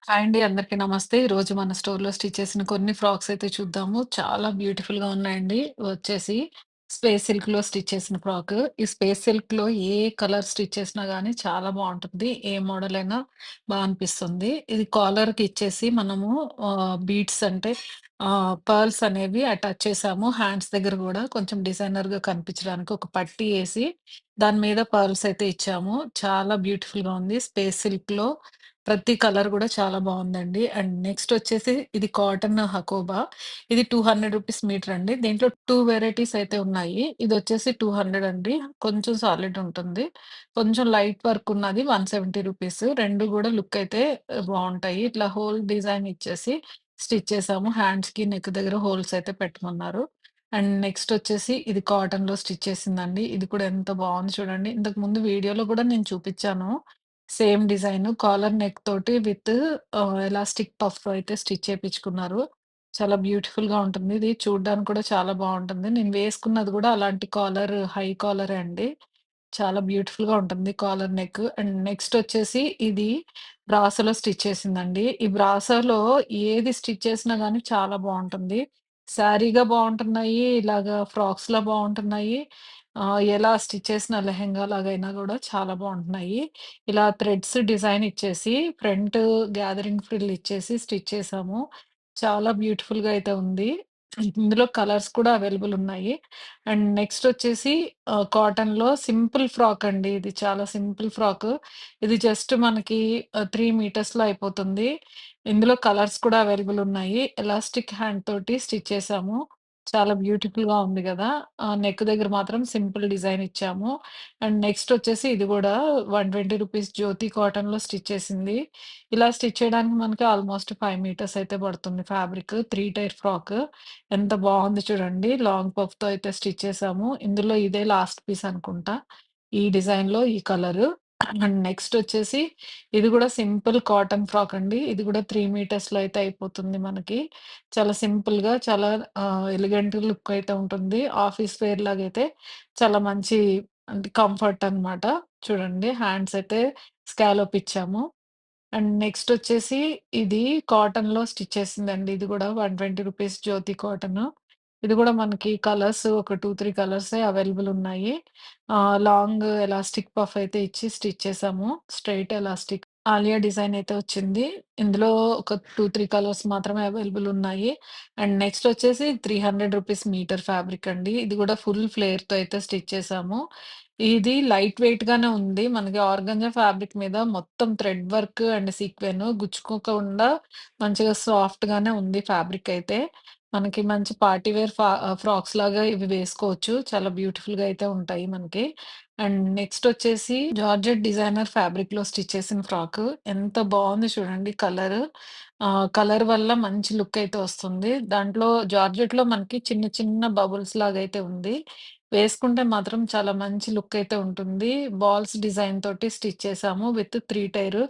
Hi అండి. అందరికీ నమస్తే. ఈరోజు మన స్టోర్‌లో స్టిచ్ చేసిన కొన్ని ఫ్రాక్స్ అయితే చూద్దాము. చాలా బ్యూటిఫుల్‌గా ఉన్నాయండి. వచ్చేసి స్పేస్ సిల్క్‌లో స్టిచ్ చేసిన ఫ్రాక్. ఈ స్పేస్ సిల్క్‌లో ఏ కలర్ స్టిచ్ చేసినా గానీ చాలా బావుంటుంది. ఏ మోడల్ అయినా అనిపిస్తుంది. ఇది కాలర్‌కి ఇచ్చేసి మనము బీడ్స్ అంటే పర్ల్స్ అనేవి అటాచ్ చేసాము. హ్యాండ్స్ దగ్గర గూడా కొంచెం డిజైనర్‌గా కనిపించడానికి ఒక పట్టీ ఏసి దాని మీద పర్ల్స్ అయితే ఇచ్చాము. చాలా బ్యూటిఫుల్‌గా ఉంది. స్పేస్ సిల్క్‌లో ప్రతి కలర్ గూడా చాలా బావుందండి. అండ్ నెక్స్ట్ వచ్చేసి ఇది కాటన్ హకోబా. ఇది రూ. 200 మీటర్ అండి. దీంట్లో 2 వేరైటీస్ అయితే ఉన్నాయి. ఇదొచ్చేసి 200 అండి. కొంచెం సాలిడ్ ఉంటుంది. కొంచెం లైట్ వర్క్ ఉన్నది రూ. 170. 2 గూడా లుక్ అయితే బావుంటాయి. ఇట్లా హోల్ డిజైన్ ఇచ్చేసి స్టిచ్ చేసాము. హ్యాండ్స్‌కి, నెక్ దగ్గర హోల్స్ అయితే పెట్టమన్నారు. అండ్ నెక్స్ట్ వచ్చేసి ఇది కాటన్‌లో స్టిచ్ చేసిందండి. ఇది కూడా ఎంత బావుంది చూడండి. ఇంతకు ముందు వీడియోలో గూడా నేను చూపిచ్చాను. సేమ్ డిజైన్ కాలర్ నెక్ తోటి విత్ ఎలాస్టిక్ పఫ్ అయితే స్టిచ్ చేపించుకున్నారు. చాలా బ్యూటిఫుల్‌గా ఉంటుంది. ఇది చూడ్డానికి కూడా చాలా బావుంటుంది. నేను వేసుకున్నది కూడా అలాంటి కాలర్ హై కాలరే అండి. చాలా బ్యూటిఫుల్‌గా ఉంటుంది కాలర్ నెక్. అండ్ నెక్స్ట్ వచ్చేసి ఇది బ్రాసోలో స్టిచ్ చేసిందండి. ఈ బ్రాసోలో ఏది స్టిచ్ చేసినా గానీ చాలా బావుంటుంది. శారీగా బావుంటున్నాయి. ఇలాగా ఫ్రాక్స్‌లా బావుంటున్నాయి. ఎలా స్టిచ్ చేసిన లెహెంగా లాగైనా గూడా చాలా బావుంటున్నాయి. ఇలా థ్రెడ్స్ డిజైన్ ఇచ్చేసి ఫ్రంట్ గ్యాదరింగ్ ఫ్రిల్ ఇచ్చేసి స్టిచ్ చేసాము. చాలా బ్యూటిఫుల్‌గా అయితే ఉంది. ఇందులో కలర్స్ కూడా అవైలబుల్ ఉన్నాయి. అండ్ నెక్స్ట్ వచ్చేసి కాటన్‌లో సింపుల్ ఫ్రాక్ అండి. ఇది చాలా సింపుల్ ఫ్రాక్. ఇది జస్ట్ మనకి 3 మీటర్స్‌లో అయిపోతుంది. ఇందులో కలర్స్ కూడా అవైలబుల్ ఉన్నాయి. ఎలాస్టిక్ హ్యాండ్ తోటి స్టిచ్ చేసాము. చాలా బ్యూటిఫుల్‌గా ఉంది గదా! నెక్ దగ్గర మాత్రం సింపుల్ డిజైన్ ఇచ్చాము. అండ్ నెక్స్ట్ వచ్చేసి ఇది గూడా రూ. 120 జ్యోతి కాటన్‌లో స్టిచ్ చేసింది. ఇలా స్టిచ్ చేయడానికి మనకి ఆల్‌మోస్ట్ 5 మీటర్స్ అయితే పడుతుంది ఫ్యాబ్రిక్. 3 tyre frock. ఎంత బావుంది చూడండి. లాంగ్ పఫ్‌తో అయితే స్టిచ్ చేసాము. ఇందులో ఇదే లాస్ట్ పీస్ అనుకుంటా. ఈ డిజైన్‌లో ఈ కలరు. అండ్ నెక్స్ట్ వచ్చేసి ఇది గూడా సింపుల్ కాటన్ ఫ్రాక్ అండి. ఇది గూడా 3 మీటర్స్‌లో అయితే అయిపోతుంది మనకి. చాలా సింపుల్‌గా చాలా ఎలిగెంట్ లుక్ అయితే ఉంటుంది. ఆఫీస్ వేర్ లాగైతే చాలా మంచి అంటే కంఫర్ట్ అనమాట. చూడండి హ్యాండ్స్ అయితే స్కాలప్ ఇచ్చాము. అండ్ నెక్స్ట్ వచ్చేసి ఇది కాటన్‌లో స్టిచ్ చేసిందండి. ఇది గూడా రూ. 120 జ్యోతి కాటను. ఇది గూడా మనకి కలర్స్ ఒక 2, 3 కలర్సే అవైలబుల్ ఉన్నాయి. లాంగ్ ఎలాస్టిక్ పఫ్ అయితే ఇచ్చి స్టిచ్ చేసాము. స్ట్రెయిట్ ఎలాస్టిక్ ఆలియా డిజైన్ అయితే వచ్చింది. ఇందులో ఒక 2, 3 కలర్స్ మాత్రమే అవైలబుల్ ఉన్నాయి. అండ్ నెక్స్ట్ వచ్చేసి రూ. 300 మీటర్ ఫ్యాబ్రిక్ అండి. ఇది గూడా ఫుల్ ఫ్లేర్‌తో అయితే స్టిచ్ చేసాము. ఇది లైట్ వెయిట్ గానే ఉంది. మనకి ఆర్గాంజా ఫ్యాబ్రిక్ మీద మొత్తం థ్రెడ్ వర్క్ అండ్ సీక్వెన్ గుచ్చుకోకుండా మంచిగా సాఫ్ట్ గానే ఉంది ఫ్యాబ్రిక్ అయితే. మనకి మంచి పార్టీ వేర్ ఫ్రాక్స్ లాగా ఇవి వేసుకోవచ్చు. చాలా బ్యూటిఫుల్‌గా అయితే ఉంటాయి మనకి. అండ్ నెక్స్ట్ వచ్చేసి జార్జెట్ డిజైనర్ ఫ్యాబ్రిక్‌లో స్టిచ్ చేసిన ఫ్రాకు. ఎంత బావుంది చూడండి కలరు. కలర్ వల్ల మంచి లుక్ అయితే వస్తుంది. దాంట్లో జార్జెట్‌లో మనకి చిన్న చిన్న బబుల్స్ లాగైతే ఉంది. వేసుకుంటే మాత్రం చాలా మంచి లుక్ అయితే ఉంటుంది. బాల్స్ డిజైన్ తోటి స్టిచ్ చేసాము. విత్ 3 టైర్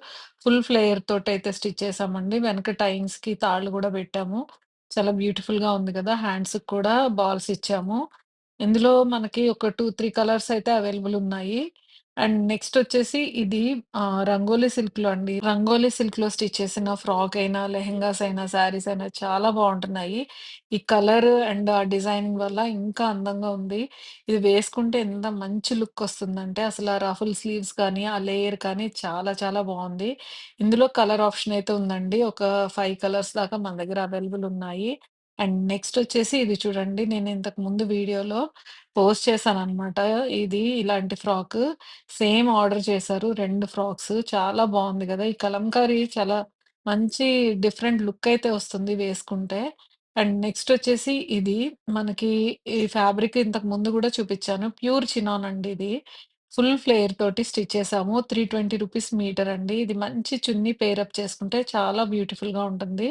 ఫుల్ ఫ్లేయర్ తోటయితే స్టిచ్ చేసామండి. వెనక టైయింగ్స్‌కి తాళ్ళు గూడా పెట్టాము. చాలా బ్యూటిఫుల్‌గా ఉంది గదా! హ్యాండ్స్‌కి కూడా బాల్స్ ఇచ్చాము. ఇందులో మనకి ఒక 2, 3 కలర్స్ అయితే అవైలబుల్ ఉన్నాయి. అండ్ నెక్స్ట్ వచ్చేసి ఇది రంగోలీ సిల్క్‌లో అండి. రంగోలీ సిల్క్‌లో స్టిచ్ చేసిన ఫ్రాక్ అయినా, లెహెంగాస్ అయినా, శారీస్ అయినా చాలా బావుంటున్నాయి. ఈ కలర్ అండ్ ఆ డిజైనింగ్ వల్ల ఇంకా అందంగా ఉంది. ఇది వేసుకుంటే ఎంత మంచి లుక్ వస్తుందంటే అసలు ఆ రఫుల్ స్లీవ్స్ కానీ, ఆ లేయర్ కానీ చాలా చాలా బావుంది. ఇందులో కలర్ ఆప్షన్ అయితే ఉందండి. ఒక 5 కలర్స్ దాకా మన దగ్గర అవైలబుల్ ఉన్నాయి. అండ్ నెక్స్ట్ వచ్చేసి ఇది చూడండి. నేను ఇంతకు ముందు వీడియోలో పోస్ట్ చేశాననమాట. ఇది ఇలాంటి ఫ్రాకు. సేమ్ ఆర్డర్ చేశారు. 2 ఫ్రాక్స్ చాలా బావుంది గదా! ఈ కలంకారీ చాలా మంచి డిఫరెంట్ లుక్ అయితే వస్తుంది వేసుకుంటే. అండ్ నెక్స్ట్ వచ్చేసి ఇది మనకి ఈ ఫ్యాబ్రిక్ ఇంతకు ముందు గూడా చూపిచ్చాను. ప్యూర్ చినాన్ అండి ఇది. ఫుల్ ఫ్లేర్ తోటి స్టిచ్ చేసాము. రూ. 320 మీటర్ అండి. ఇది మంచి చున్నీ పెయిరప్ చేసుకుంటే చాలా బ్యూటిఫుల్‌గా ఉంటుంది.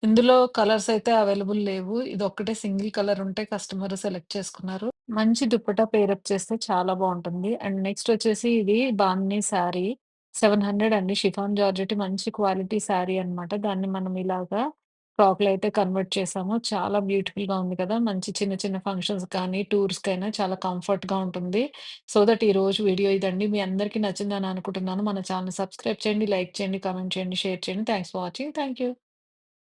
ఇందులో కలర్స్ అయితే అవైలబుల్ లేవు. ఇదొక్కటే సింగిల్ కలర్ ఉంటే కస్టమర్ సెలెక్ట్ చేసుకున్నారు. మంచి దుపట్టా పెయిరప్ చేస్తే చాలా బావుంటుంది. అండ్ నెక్స్ట్ వచ్చేసి ఇది బాందిని శారీ. 700 అండి. షిఫాన్ జార్జెట్ మంచి క్వాలిటీ శారీ అన్నమాట. దాన్ని మనం ఇలాగా ఫ్రాక్‌లో అయితే కన్వర్ట్ చేశాము. చాలా బ్యూటిఫుల్‌గా ఉంది కదా! మంచి చిన్న చిన్న ఫంక్షన్స్ కానీ, టూర్స్‌కైనా చాలా కంఫర్ట్‌గా ఉంటుంది. సో దట్ ఈరోజు వీడియో ఇదండి. మీ అందరికీ నచ్చిందని అనుకుంటున్నాను. మన ఛానెల్‌ని సబ్స్క్రైబ్ చేయండి, లైక్ చేయండి, కామెంట్ చేయండి, షేర్ చేయండి. Thanks for watching. Thank you.